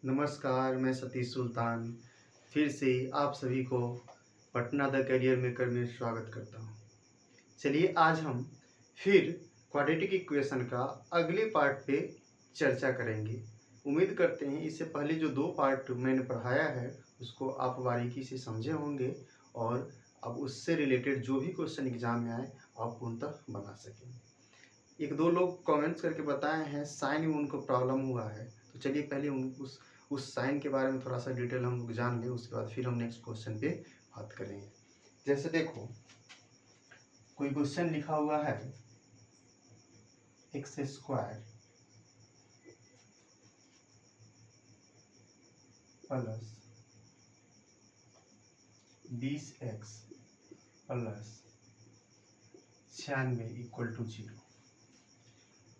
नमस्कार, मैं सतीश सुल्तान फिर से आप सभी को पटना द करियर मेकर में स्वागत करता हूँ। चलिए आज हम फिर क्वाड्रेटिक इक्वेशन का अगले पार्ट पे चर्चा करेंगे। उम्मीद करते हैं इससे पहले जो 2 पार्ट मैंने पढ़ाया है उसको आप बारीकी से समझे होंगे और अब उससे रिलेटेड जो भी क्वेश्चन एग्जाम में आए आप पूर्णतः बना सकें। 1-2 लोग कमेंट्स करके बताए हैं साइन में उनको प्रॉब्लम हुआ है, तो चलिए पहले उस साइन के बारे में थोड़ा सा डिटेल हम लोग जान लें, उसके बाद फिर हम नेक्स्ट क्वेश्चन पे बात करेंगे। जैसे देखो कोई क्वेश्चन लिखा हुआ है X square plus 20x plus 96 equal to 0।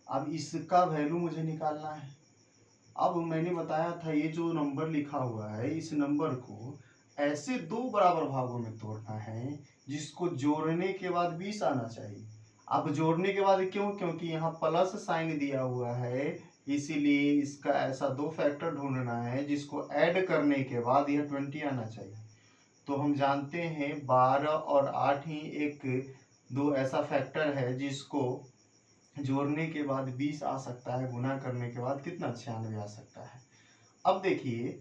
अब इसका वैल्यू मुझे निकालना है। अब मैंने बताया था ये जो नंबर लिखा हुआ है इस नंबर को ऐसे 2 बराबर भागों में तोड़ना है जिसको जोड़ने के बाद 20 आना चाहिए। अब जोड़ने के बाद क्यों? क्योंकि यहाँ प्लस साइन दिया हुआ है, इसीलिए इसका ऐसा 2 फैक्टर ढूंढना है जिसको ऐड करने के बाद यह 20 आना चाहिए। तो हम जानते हैं 12 और 8 ही एक 2 ऐसा फैक्टर है जिसको जोड़ने के बाद 20 आ सकता है, गुना करने के बाद कितना 96 आ सकता है। अब देखिए,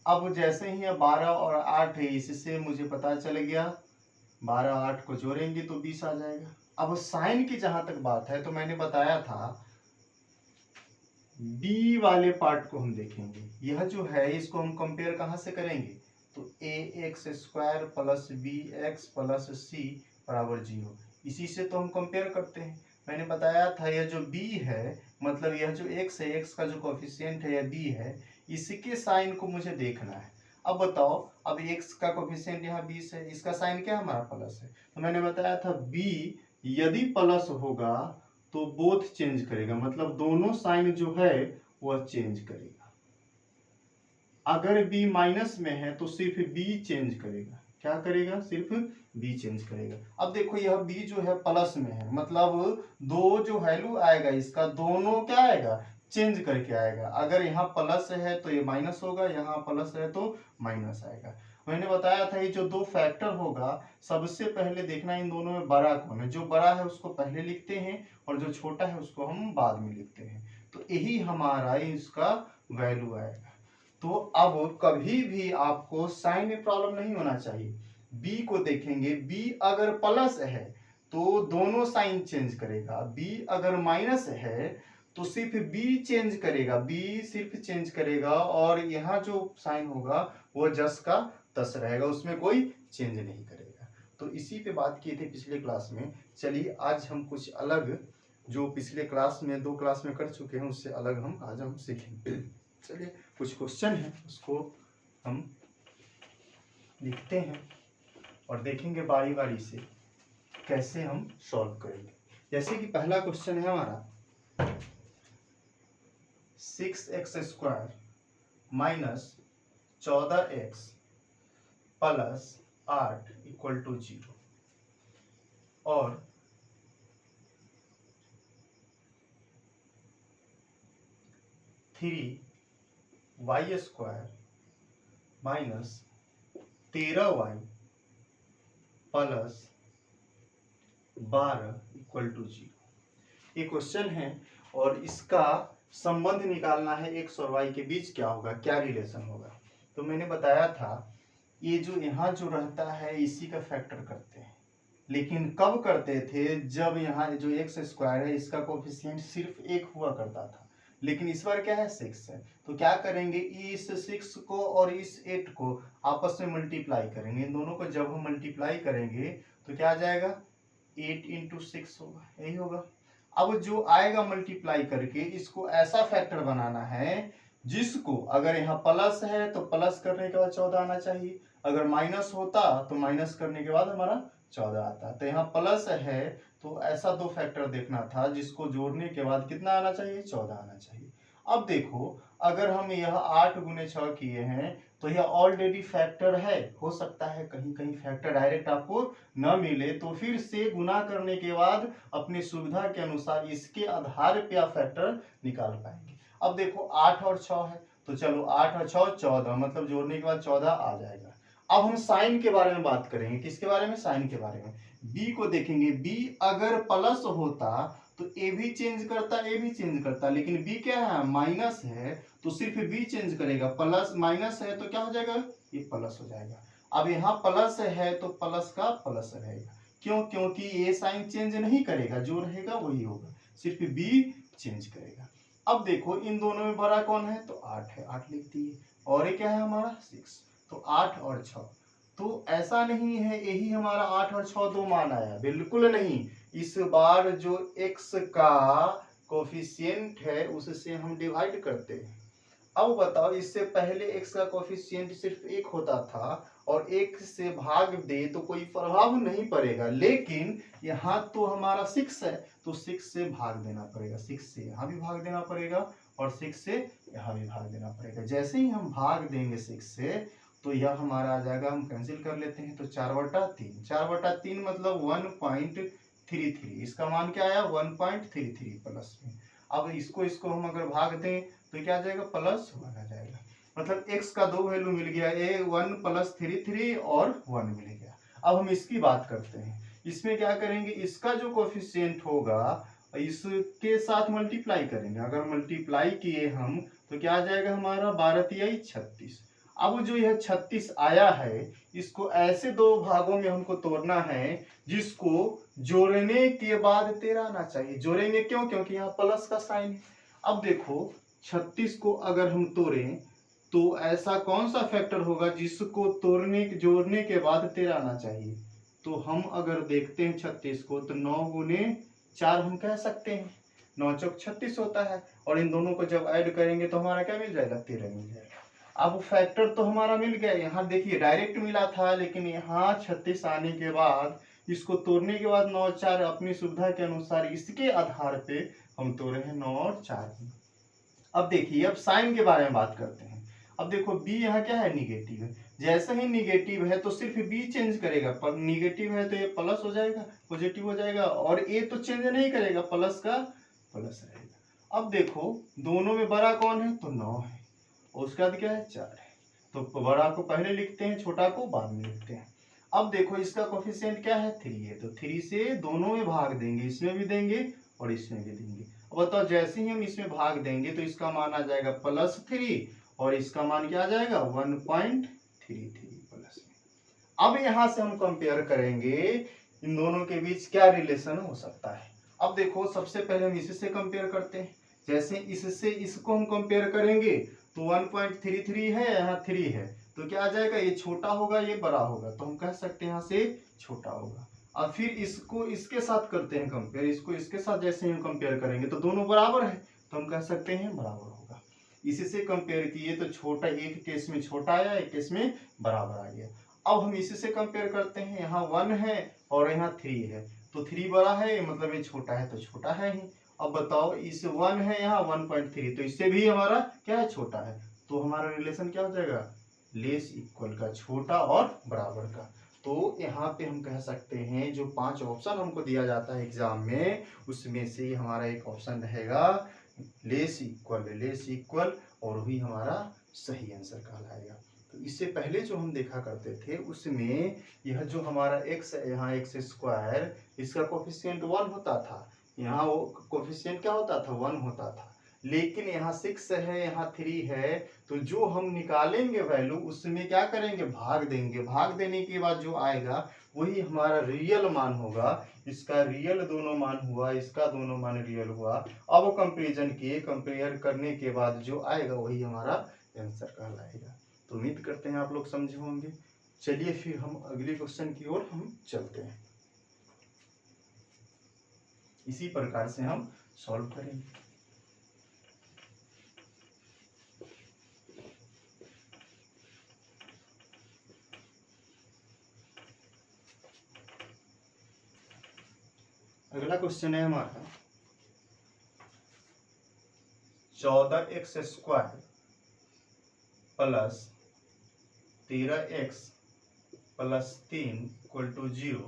अब जैसे ही 12 और 8 है इससे मुझे पता चल गया 12 8 को जोड़ेंगे तो 20 आ जाएगा। अब साइन की जहां तक बात है तो मैंने बताया था बी वाले पार्ट को हम देखेंगे। यह जो है इसको हम कंपेयर कहां से करेंगे? तो A X square plus B X plus C बराबर 0, इसी से तो हम कंपेयर करते हैं। मैंने बताया था यह जो b है मतलब यह जो x है, x का जो कोफिशिएंट है यह b है, इसके साइन को मुझे देखना है। अब बताओ, अब x का कोफिशिएंट यहाँ 20 है, इसका साइन क्या हमारा प्लस है। तो मैंने बताया था b यदि प्लस होगा तो बोथ चेंज करेगा, मतलब दोनों साइन जो है वह चेंज करेगा। अगर b माइनस में है तो सिर्फ b चेंज करेगा। क्या करेगा? सिर्फ b चेंज करेगा। अब देखो यह b जो है प्लस में है, मतलब दो जो वैल्यू आएगा इसका दोनों क्या आएगा? चेंज करके आएगा। अगर यहाँ प्लस है तो ये माइनस होगा, यहाँ प्लस है तो माइनस आएगा। मैंने बताया था ये जो 2 फैक्टर होगा सबसे पहले देखना इन दोनों में बड़ा कौन है। जो बड़ा है उसको पहले लिखते हैं और जो छोटा है उसको हम बाद में लिखते हैं। तो यही हमारा इसका वैल्यू आएगा। तो अब कभी भी आपको साइन में प्रॉब्लम नहीं होना चाहिए। बी को देखेंगे, बी अगर प्लस है तो दोनों साइन चेंज करेगा, बी अगर माइनस है तो सिर्फ बी चेंज करेगा, बी सिर्फ चेंज करेगा और यहाँ जो साइन होगा वो जस का तस रहेगा, उसमें कोई चेंज नहीं करेगा। तो इसी पे बात की थी पिछले क्लास में। चलिए आज हम कुछ अलग जो पिछले क्लास में 2 क्लास में कर चुके हैं उससे अलग आज हम सीखेंगे। चलिए कुछ क्वेश्चन है उसको हम लिखते हैं और देखेंगे बारी बारी से कैसे हम सॉल्व करेंगे। जैसे कि पहला क्वेश्चन है हमारा 6x square minus 14x plus 8 equal to 0 और 3y square minus 13y plus 12 equal to 0। ये क्वेश्चन है और इसका संबंध निकालना है x और y के बीच क्या होगा, क्या रिलेशन होगा। तो मैंने बताया था ये जो यहाँ जो रहता है इसी का फैक्टर करते हैं, लेकिन कब करते थे? जब यहाँ जो एक्स स्क्वायर है इसका कोफिशिएंट सिर्फ 1 हुआ करता था, लेकिन इस बार क्या है 6 है। तो क्या करेंगे, इस 6 को और इस 8 को आपस में मल्टीप्लाई करेंगे। इन दोनों को जब हम मल्टीप्लाई करेंगे तो क्या आ जाएगा 8 इंटू 6 होगा, यही होगा। अब जो आएगा मल्टीप्लाई करके इसको ऐसा फैक्टर बनाना है जिसको अगर यहाँ प्लस है तो प्लस करने के बाद 14 आना चाहिए, अगर माइनस होता तो माइनस करने के बाद हमारा 14 आता। तो यहाँ प्लस है तो ऐसा 2 फैक्टर देखना था जिसको जोड़ने के बाद कितना आना चाहिए? 14 आना चाहिए। अब देखो अगर हम यह 8 गुने 6 किए हैं तो यह ऑलरेडी फैक्टर है, हो सकता है कहीं कहीं फैक्टर डायरेक्ट आपको न मिले तो फिर से गुना करने के बाद अपनी सुविधा के अनुसार इसके आधार पे आप फैक्टर निकाल पाएंगे। अब देखो 8 और 6 है तो चलो 8 और 6 14, मतलब जोड़ने के बाद 14 आ जाएगा। अब हम साइन के बारे में बात करेंगे। किसके बारे में? साइन के बारे में। बी को देखेंगे, बी अगर प्लस होता तो ए भी चेंज करता, ए भी चेंज करता, लेकिन बी क्या है? माइनस है, तो सिर्फ बी चेंज करेगा। प्लस माइनस है तो क्या हो जाएगा? ये प्लस हो जाएगा। अब यहाँ प्लस है तो प्लस का प्लस रहेगा। क्यों? क्योंकि ये साइन चेंज नहीं करेगा, जो रहेगा वही होगा, सिर्फ बी चेंज करेगा। अब देखो इन दोनों में बड़ा कौन है? तो 8 है, 8 लिख दिए। और ये क्या है हमारा? 6। तो 8 और 6। तो ऐसा नहीं है यही हमारा 8 और 6 दो मान आया, बिल्कुल नहीं। इस बार जो x का कोफिशिएंट है उससे हम डिवाइड करते हैं। अब बताओ, इससे पहले x का कोफिशिएंट सिर्फ 1 होता था और 1 से भाग दे तो कोई प्रभाव नहीं पड़ेगा, लेकिन यहाँ तो हमारा 6 है तो 6 से भाग देना पड़ेगा। 6 से यहाँ भी भाग देना पड़ेगा और 6 से यहाँ भी भाग देना पड़ेगा। जैसे ही हम भाग देंगे 6 से तो यह हमारा आ जाएगा, हम कैंसिल कर लेते हैं, तो 4/3। 4/3 मतलब 1.33। इसका मान क्या आया? 1.33 प्लस में। अब इसको हम अगर भाग दें तो क्या आ जाएगा? +1 आ जाएगा। मतलब x का दो वैल्यू मिल गया, ए 1 + 33 और 1 मिल गया। अब हम इसकी बात करते हैं। इसमें क्या करेंगे? इसका जो कोफिशिएंट होगा इसके साथ मल्टीप्लाई करेंगे। अगर मल्टीप्लाई किए हम तो क्या आ जाएगा हमारा? 12×3 = 36। अब जो यह 36 आया है इसको ऐसे दो भागों में हमको तोड़ना है जिसको जोड़ने के बाद 13 आना चाहिए। जोड़ेंगे क्यों? क्योंकि यहाँ प्लस का साइन है। अब देखो 36 को अगर हम तोड़ें तो ऐसा कौन सा फैक्टर होगा जिसको जोड़ने के बाद 13 आना चाहिए? तो हम अगर देखते हैं 36 को तो 9×4 हम कह सकते हैं। 9 चौक 36 होता है और इन दोनों को जब ऐड करेंगे तो हमारा क्या मिल जाएगा? 13 मिल जाएगा। अब फैक्टर तो हमारा मिल गया। यहाँ देखिए डायरेक्ट मिला था, लेकिन यहाँ 36 आने के बाद इसको तोड़ने के बाद 9 और 4 अपनी सुविधा के अनुसार इसके आधार पे हम तोड़े हैं 9 और 4। अब देखिए, अब साइन के बारे में बात करते हैं। अब देखो बी यहाँ क्या है? निगेटिव है। जैसे ही निगेटिव है तो सिर्फ बी चेंज करेगा, पर निगेटिव है तो ये प्लस हो जाएगा, पॉजिटिव हो जाएगा, और ए तो चेंज नहीं करेगा, प्लस का प्लस रहेगा। अब देखो दोनों में बड़ा कौन है? तो 9 है, और उसके बाद क्या है? 4 है। तो बड़ा को पहले लिखते हैं, छोटा को बाद में लिखते हैं। अब देखो इसका कोफिशिएंट क्या है? 3 है, तो 3 से दोनों में भाग देंगे, इसमें भी देंगे और इसमें भी देंगे। अब बताओ जैसे ही हम इसमें भाग देंगे तो इसका मान आ जाएगा +3 और इसका मान क्या आ जाएगा? 1.33 प्लस में। अब यहां से हम कंपेयर करेंगे इन दोनों के बीच क्या रिलेशन हो सकता है। अब देखो सबसे पहले हम इससे कंपेयर करते हैं। जैसे इससे इसको हम कंपेयर करेंगे तो 1.33 है, यहाँ 3 है, तो क्या आ जाएगा? ये छोटा होगा, ये बड़ा होगा, तो हम कह सकते हैं यहाँ से छोटा होगा। अब फिर इसको इसके साथ करते हैं कंपेयर। इसको इसके साथ जैसे हम कंपेयर करेंगे तो दोनों बराबर है, तो हम कह सकते हैं बराबर होगा। इसी से कंपेयर किए तो छोटा, एक केस में छोटा आया, एक केस में बराबर आ गया। अब हम इसी से कंपेयर करते हैं। यहाँ 1 है और यहाँ 3 है, तो 3 बड़ा है मतलब ये छोटा है, तो छोटा है ही। अब बताओ इस 1 है यहाँ 1.3, तो इससे भी हमारा क्या है? छोटा है। तो हमारा रिलेशन क्या हो जाएगा? लेस इक्वल का, छोटा और बराबर का। तो यहाँ पे हम कह सकते हैं जो 5 ऑप्शन हमको दिया जाता है एग्जाम में उसमें से हमारा एक ऑप्शन रहेगा लेस इक्वल, और वही हमारा सही आंसर कहलाएगा। तो इससे पहले जो हम देखा करते थे उसमें यह जो हमारा x है, यहाँ x², इसका कोफिशिएंट 1 होता था, यहाँ वो कोफिशिएंट क्या होता था? 1 होता था। लेकिन यहाँ 6 है, यहाँ 3 है, तो जो हम निकालेंगे वैल्यू उसमें क्या करेंगे? भाग देंगे। भाग देने के बाद जो आएगा वही हमारा रियल मान होगा। इसका रियल दोनों मान हुआ, इसका दोनों मान रियल हुआ। अब कंपेरिजन किए, कंपेयर करने के बाद जो आएगा वही हमारा आंसर कहलाएगा। तो उम्मीद करते हैं आप लोग समझे होंगे। चलिए फिर हम अगले क्वेश्चन की ओर हम चलते हैं। इसी प्रकार से हम सॉल्व करेंगे। अगला क्वेश्चन है हमारा 14x² प्लस 13x प्लस 3 = 0।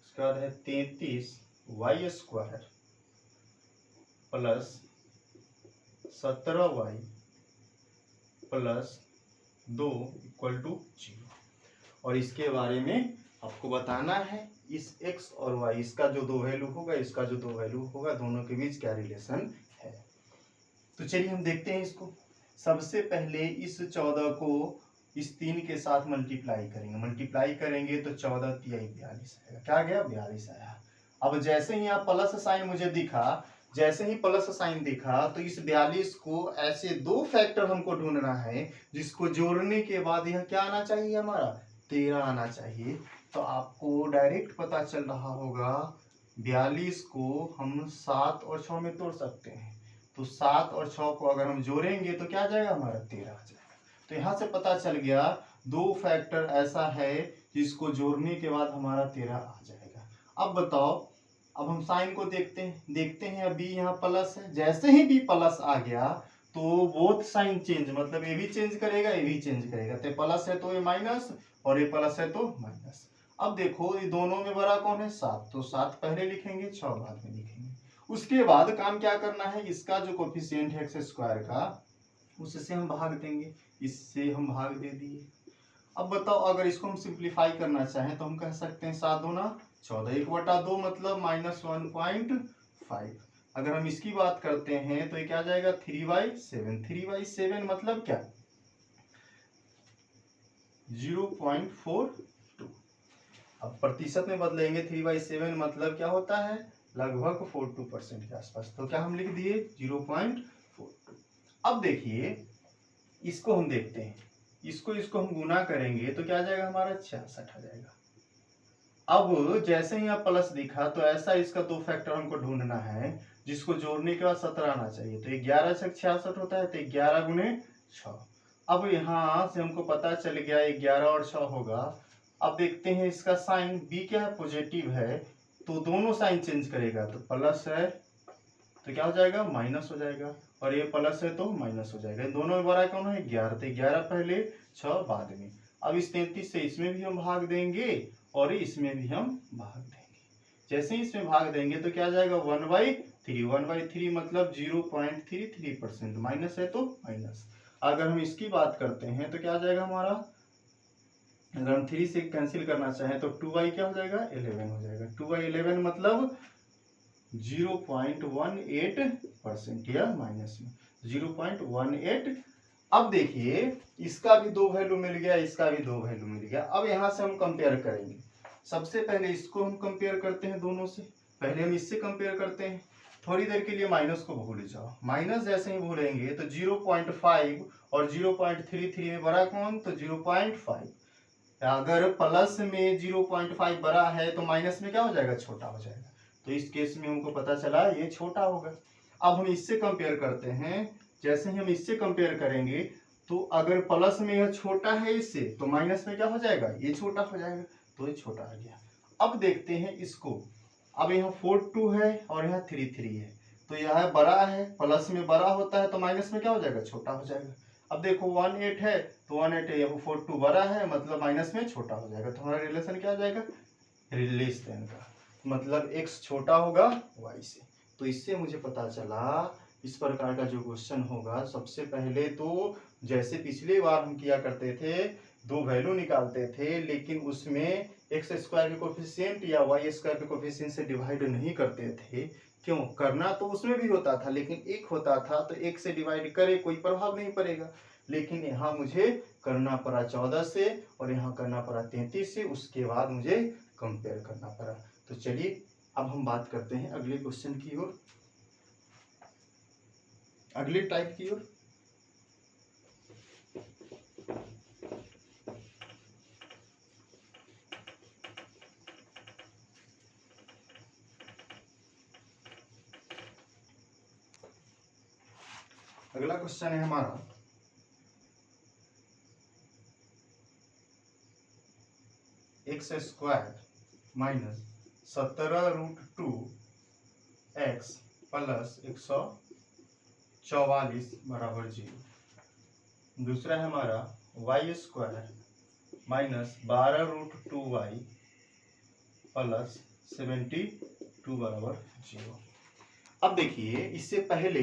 उसके बाद है 33y² plus 17y plus 2 equal to 0। और इसके बारे में आपको बताना है इस x और y, इसका जो दो वैल्यू होगा, इसका जो दो वैल्यू होगा, दोनों के बीच क्या रिलेशन है। तो चलिए हम देखते हैं इसको। सबसे पहले इस 14 को इस 3 के साथ मल्टीप्लाई करेंगे तो 14 तिहाई 42 आएगा। क्या गया? 42 आया। अब जैसे ही यहाँ प्लस साइन मुझे दिखा, जैसे ही प्लस साइन दिखा तो इस 42 को ऐसे दो फैक्टर हमको ढूंढना है जिसको जोड़ने के बाद यह क्या आना चाहिए, हमारा 13 आना चाहिए। तो आपको डायरेक्ट पता चल रहा होगा 42 को हम 7 और 6 में तोड़ सकते हैं। तो 7 और 6 को अगर हम जोड़ेंगे तो क्या आ जाएगा, हमारा 13 आ जाएगा। तो यहाँ से पता चल गया दो फैक्टर ऐसा है जिसको जोड़ने के बाद हमारा 13 आ जाएगा। अब बताओ, अब हम साइन को देखते हैं अभी यहाँ प्लस है, जैसे ही भी प्लस आ गया तो बोथ साइन चेंज, मतलब ये भी चेंज करेगा, ये भी चेंज करेगा। तो प्लस है तो ये माइनस, और ये प्लस है तो माइनस। अब देखो ये दोनों में बड़ा कौन है, 7, तो 7 पहले लिखेंगे, 6 बाद में लिखेंगे। उसके बाद काम क्या करना है, इसका जो कोफिशिएंट है एक्स स्क्वायर का, उससे हम भाग देंगे, इससे हम भाग दे दिए। अब बताओ अगर इसको हम सिंप्लीफाई करना चाहें तो हम कह सकते हैं 7 दूना 14, 1/2 मतलब -1.5। अगर हम इसकी बात करते हैं तो ये क्या जाएगा, 3/7। 3/7 मतलब क्या, 0.42। अब प्रतिशत में बदलेंगे, 3/7 मतलब क्या होता है, लगभग 42% के आसपास। तो क्या हम लिख दिए 0.42। अब देखिए इसको हम देखते हैं, इसको हम गुना करेंगे तो क्या आ जाएगा, हमारा 66 आ जाएगा। अब जैसे ही यहाँ प्लस दिखा तो ऐसा इसका दो फैक्टर हमको ढूंढना है जिसको जोड़ने के बाद 17 आना चाहिए। तो 11 से 66 होता है, तो 11 गुने 6। अब यहाँ से हमको पता चल गया 11 और 6 होगा। अब देखते हैं इसका साइन, b क्या है, पॉजिटिव है, तो दोनों साइन चेंज करेगा। तो प्लस है तो क्या हो जाएगा, माइनस हो जाएगा, और ये प्लस है तो माइनस हो जाएगा। इन दोनों में बड़ा कौन है, 11, तो 11 पहले 6 बाद में। अब इस 33 से इसमें भी हम भाग देंगे और इसमें भी हम भाग देंगे। जैसे ही इसमें भाग देंगे तो क्या जाएगा, 1/3। 1/3 मतलब 0.33%, माइनस है तो माइनस। अगर हम इसकी बात करते हैं तो क्या आ जाएगा हमारा, अगर हम 3 से कैंसिल करना चाहें तो 2y क्या हो जाएगा, 11 हो जाएगा। 2/11 मतलब 0.18% या माइनस में 0.18। अब देखिए इसका भी दो वैल्यू मिल गया, इसका भी दो वैल्यू मिल गया। अब यहां से हम कंपेयर करेंगे। सबसे पहले इसको हम कंपेयर करते हैं दोनों से, पहले हम इससे कंपेयर करते हैं। थोड़ी देर के लिए माइनस को भूल जाओ, माइनस जैसे ही भूलेंगे तो 0.5 और 0.33 में बड़ा कौन, तो 0.5। अगर प्लस में 0.5 बड़ा है तो माइनस में क्या हो जाएगा, छोटा हो जाएगा। तो इस केस में हमको पता चला ये छोटा होगा। अब हम इससे कंपेयर करते हैं, जैसे ही हम इससे कंपेयर करेंगे तो अगर प्लस में यह छोटा है इससे, तो माइनस में क्या हो जाएगा, ये छोटा हो जाएगा। तो ये छोटा आ गया। अब देखते हैं इसको, अब यहाँ 4 2 है और यहाँ 3 3 है, तो यह बड़ा है, प्लस में बड़ा होता है तो माइनस में क्या हो जाएगा, छोटा हो जाएगा। अब देखो 1 8 है तो 1 8 है, यहाँ 4 2 बड़ा है मतलब माइनस में छोटा हो जाएगा। तो हमारा रिलेशन क्या आ जाएगा, रिलेशन का मतलब x छोटा होगा y से। तो इससे मुझे पता चला इस प्रकार का जो क्वेश्चन होगा, सबसे पहले तो जैसे पिछली बार हम किया करते थे, दो वैल्यू निकालते थे, लेकिन उसमें एक्स स्क्वायर के कोफिशिएंट या वाई स्क्वायर के कोफिशिएंट से डिवाइड नहीं करते थे। क्यों, करना तो उसमें भी होता था, लेकिन एक होता था तो एक से डिवाइड करे कोई प्रभाव नहीं पड़ेगा। लेकिन यहाँ मुझे करना पड़ा 14 से, और यहाँ करना पड़ा 33 से, उसके बाद मुझे कंपेयर करना पड़ा। तो चलिए अब हम बात करते हैं अगले क्वेश्चन की ओर, अगले टाइप की ओर। अगला क्वेश्चन है हमारा X square minus 17√2 X plus 144 बराबर 0। दूसरा है हमारा Y square minus 12√2 Y plus 72 बराबर 0। अब देखिए इससे पहले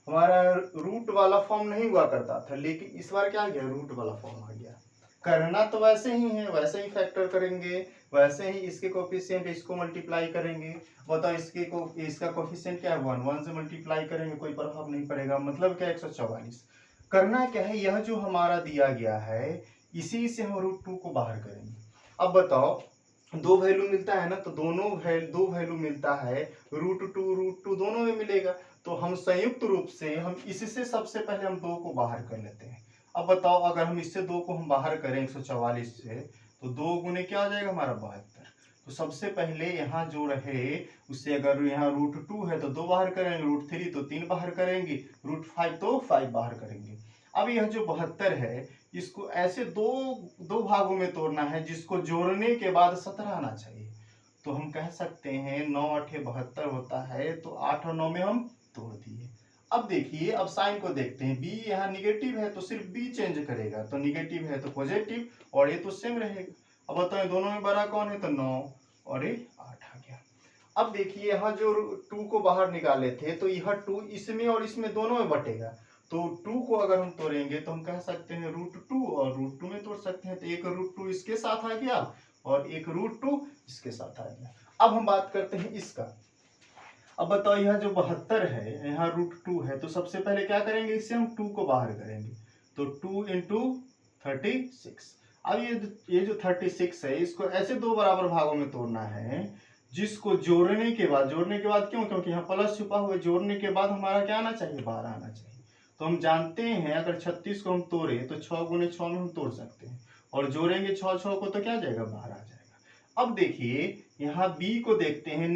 हमारा रूट वाला फॉर्म नहीं हुआ करता था, लेकिन इस बार क्या आ गया, रूट वाला फॉर्म आ गया। करना तो वैसे ही है, वैसे ही फैक्टर करेंगे, वैसे ही इसके कोफिशिएंट इसको मल्टीप्लाई करेंगे। बताओ इसका कोफिशिएंट क्या है, 1 से मल्टीप्लाई करेंगे, कोई प्रभाव नहीं पड़ेगा। मतलब क्या 144। करना क्या है, यह जो हमारा दिया गया है इसी से हम रूट 2 को बाहर करेंगे। अब बताओ दो वैल्यू मिलता है ना, तो दो वैल्यू मिलता है, रूट टू दोनों में मिलेगा। तो हम संयुक्त रूप से हम इससे सबसे पहले हम 2 को बाहर कर लेते हैं। अब बताओ अगर हम इससे 2 को हम बाहर करें 144 से, तो 2 गुने क्या आ जाएगा हमारा 72। तो सबसे पहले यहाँ जो रहे उससे, अगर यहाँ रूट 2 है तो 2 बाहर करेंगे, रूट 3 तो 3 बाहर करेंगे, रूट 5 तो 5 बाहर करेंगे। अब यह जो 72 है इसको ऐसे दो भागों में तोड़ना है जिसको जोड़ने के बाद 17 आना चाहिए। तो हम कह सकते हैं 9 8 72 होता है, तो 8 और 9 में हम तोड़ दिए। अब देखिए, अब साइन को देखते हैं, बी यहाँ निगेटिव है तो सिर्फ बी चेंज करेगा, तो निगेटिव है तो पॉजिटिव, और ये तो सेम रहेगा। अब बताओ दोनों में बड़ा कौन है, तो 9 और ये 8 आ गया। अब देखिए यहाँ जो 2 को बाहर निकाले थे, तो यह 2 इसमें और इसमें दोनों में बटेगा। तो 2 को अगर हम तोड़ेंगे तो हम कह सकते हैं रूट 2 और रूट 2 में तोड़ सकते हैं। तो एक रूट 2 इसके साथ आ गया और एक रूट 2 इसके साथ आ गया। अब हम बात करते हैं इसका। अब बताओ यह जो 72 है, यहाँ रूट 2 है, तो सबसे पहले क्या करेंगे, इससे हम 2 को बाहर करेंगे। तो 2 इंटू 36। अब ये जो 36 है इसको ऐसे दो बराबर भागों में तोड़ना है जिसको जोड़ने के बाद क्यों, क्योंकि यहाँ प्लस छुपा हुआ है, जोड़ने के बाद हमारा क्या आना चाहिए, 12 आना चाहिए। तो हम जानते हैं अगर 36 को हम तोड़े तो 6 गुने 6 में हम तोड़ सकते हैं, और जोड़ेंगे 6 6 को तो क्या आ जाएगा, 12 आ जाएगा। अब देखिए यहाँ बी को देखते हैं,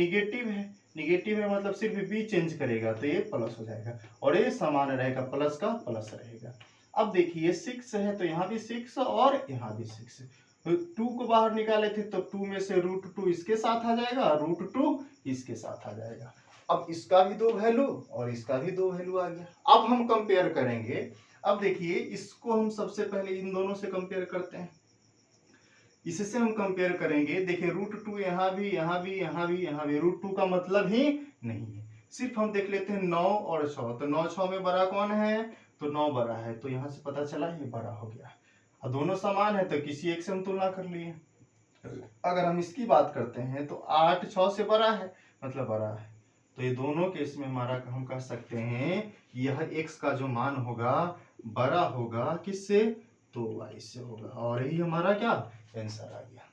निगेटिव है मतलब सिर्फ बी चेंज करेगा तो ये प्लस हो जाएगा, और ये समान रहेगा, प्लस का प्लस रहेगा। अब देखिए 6 है तो यहाँ भी 6 और यहाँ भी 6। तो 2 को बाहर निकाले थे तो 2 में से रूट 2 इसके साथ आ जाएगा, रूट 2 इसके साथ आ जाएगा। अब इसका भी 2 वैल्यू और इसका भी 2 वैल्यू आ गया। अब हम कंपेयर करेंगे। अब देखिए इसको हम सबसे पहले इन दोनों से कंपेयर करते हैं। इससे हम कंपेयर करेंगे, देखिए रूट 2 यहाँ भी रूट 2 का मतलब ही नहीं है। सिर्फ हम देख लेते हैं 9 और 6, तो 9 6 में बड़ा कौन है, तो 9 बड़ा है, तो यहाँ से पता चला ये बड़ा हो गया। और दोनों समान है तो किसी एक से हम तुलना कर लिए। अगर हम इसकी बात करते हैं तो 8 6 से बड़ा है, मतलब बड़ा है। तो ये दोनों केस में हमारा हम कह सकते हैं यह x का जो मान होगा बड़ा होगा किससे, तो y से होगा, और यही हमारा क्या आंसर आ गया।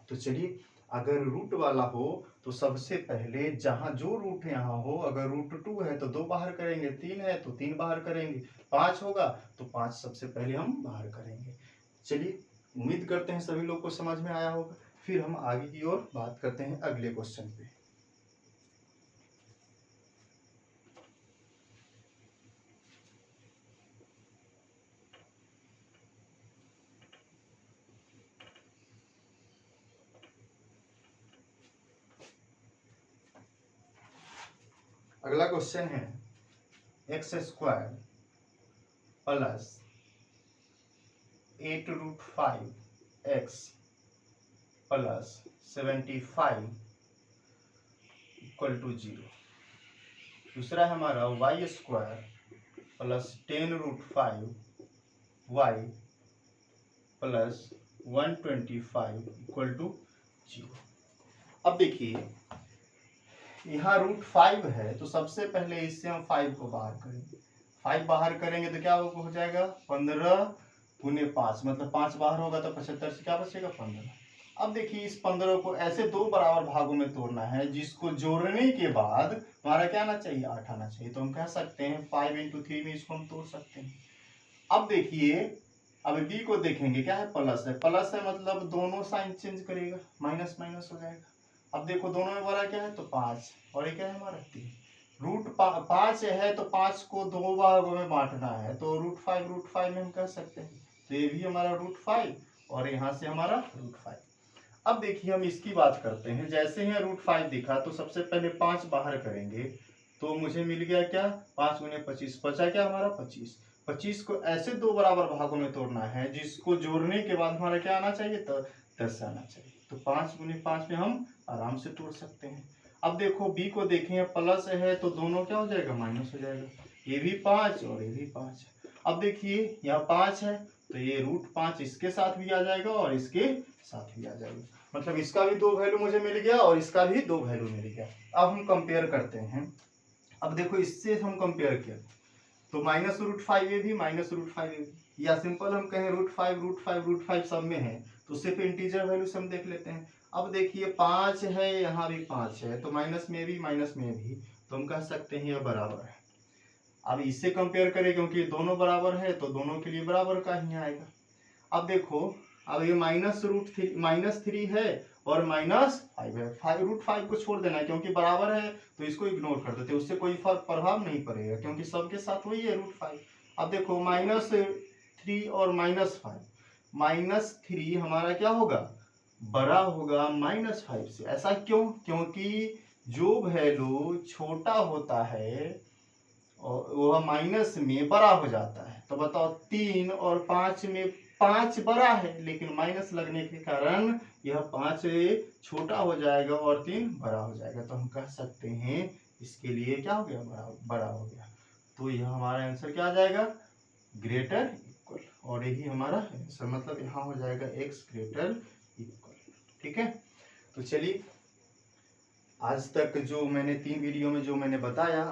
तो चलिए, अगर रूट वाला हो तो सबसे पहले जहां जो रूट यहाँ हो, अगर रूट 2 है तो 2 बाहर करेंगे, 3 है तो 3 बाहर करेंगे, 5 होगा तो 5 सबसे पहले हम बाहर करेंगे। चलिए, उम्मीद करते हैं सभी लोग को समझ में आया होगा। फिर हम आगे की ओर बात करते हैं अगले क्वेश्चन पे। अगला क्वेश्चन है x² plus 8√5x plus 75 equal to 0। दूसरा है हमारा y² plus 10√5y plus 125 equal to 0। अब देखिए यहाँ √5 है तो सबसे पहले इससे हम 5 को बाहर करेंगे। 5 बाहर करेंगे तो क्या हो जाएगा, 15 गुने 5, मतलब 5 बाहर होगा तो 75 से क्या बचेगा, 15। अब देखिए इस 15 को ऐसे दो बराबर भागों में तोड़ना है जिसको जोड़ने के बाद हमारा क्या आना चाहिए, 8 आना चाहिए। तो हम कह सकते हैं 5 × 3 में इसको हम तोड़ सकते हैं। अब देखिए, अब बी को देखेंगे, क्या है, प्लस है मतलब दोनों साइन चेंज करेगा, माइनस माइनस हो जाएगा। अब देखो दोनों में बड़ा क्या है, तो 5, और ये क्या है हमारा 3। √5 है तो 5 को दो भागों में बांटना है, तो √5 में हम कह सकते हैं। तो ये भी हमारा √5 और यहाँ से हमारा √5। अब देखिए हम इसकी बात करते हैं। जैसे ही √5 दिखा तो सबसे पहले 5 बाहर करेंगे, तो मुझे मिल गया क्या, 5 × 25, बचा क्या हमारा 25। 25 को ऐसे दो बराबर भागों में तोड़ना है जिसको जोड़ने के बाद हमारा क्या आना चाहिए, तो 10 आना चाहिए। तो 5 × 5 में हम आराम से तोड़ सकते हैं। अब देखो बी को देखें, प्लस है तो दोनों क्या हो जाएगा, माइनस हो जाएगा। ये भी 5 और ये भी 5। अब देखिए यहाँ 5 है तो ये √5 इसके साथ भी आ जाएगा और इसके साथ भी आ जाएगा, मतलब इसका भी 2 वैल्यू मुझे मिल गया और इसका भी 2 वैल्यू मिल गया। अब हम कंपेयर करते हैं। अब देखो इससे हम कंपेयर किया तो -√5 ये भी -√5 ये भी, या सिंपल हम कहें √5 सब में है तो सिर्फ इंटीजर वैल्यू से हम देख लेते हैं। अब देखिए 5 है, यहाँ भी 5 है, तो माइनस में भी तो हम कह सकते हैं यह बराबर है। अब इससे कंपेयर करें क्योंकि दोनों बराबर है तो दोनों के लिए बराबर का ही आएगा। अब देखो अब ये -3 है और -5 है, √5 को छोड़ देना है क्योंकि बराबर है तो इसको इग्नोर कर देते, उससे कोई प्रभाव नहीं पड़ेगा क्योंकि सबके साथ वही है √5। अब देखो -3 और -5, -3 हमारा क्या होगा, बड़ा होगा -5 से। ऐसा क्यों, क्योंकि जो वैल्यू छोटा होता है और वह माइनस में बड़ा हो जाता है। तो बताओ 3 और 5 में 5 बड़ा है लेकिन माइनस लगने के कारण यह 5 छोटा हो जाएगा और 3 बड़ा हो जाएगा, तो हम कह सकते हैं इसके लिए क्या हो गया, बड़ा हो गया। तो यह हमारा आंसर क्या आ जाएगा, ग्रेटर इक्वल, और यही हमारा आंसर, मतलब यहाँ हो जाएगा x ग्रेटर इक्वल। ठीक है, तो चलिए आज तक जो मैंने 3 वीडियो में जो मैंने बताया,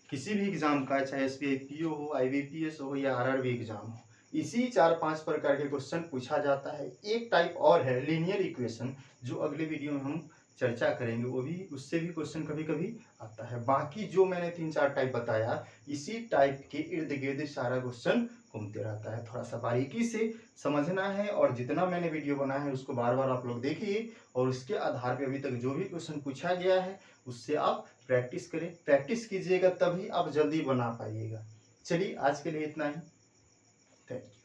किसी भी एग्जाम का चाहे SBI PO हो, IBPS हो या RRB एग्जाम हो, इसी 4-5 प्रकार के क्वेश्चन पूछा जाता है। एक टाइप और है लीनियर इक्वेशन, जो अगले वीडियो में हम चर्चा करेंगे, वो भी उससे भी क्वेश्चन कभी कभी आता है। बाकी जो मैंने 3-4 टाइप बताया, इसी टाइप के इर्द गिर्द सारा क्वेश्चन घूमते रहता है। थोड़ा सा बारीकी से समझना है और जितना मैंने वीडियो बनाया है उसको बार बार आप लोग देखिए और उसके आधार पर अभी तक जो भी क्वेश्चन पूछा गया है उससे आप प्रैक्टिस करें। प्रैक्टिस कीजिएगा तभी आप जल्दी बना पाइएगा। चलिए आज के लिए इतना ही। Thank you.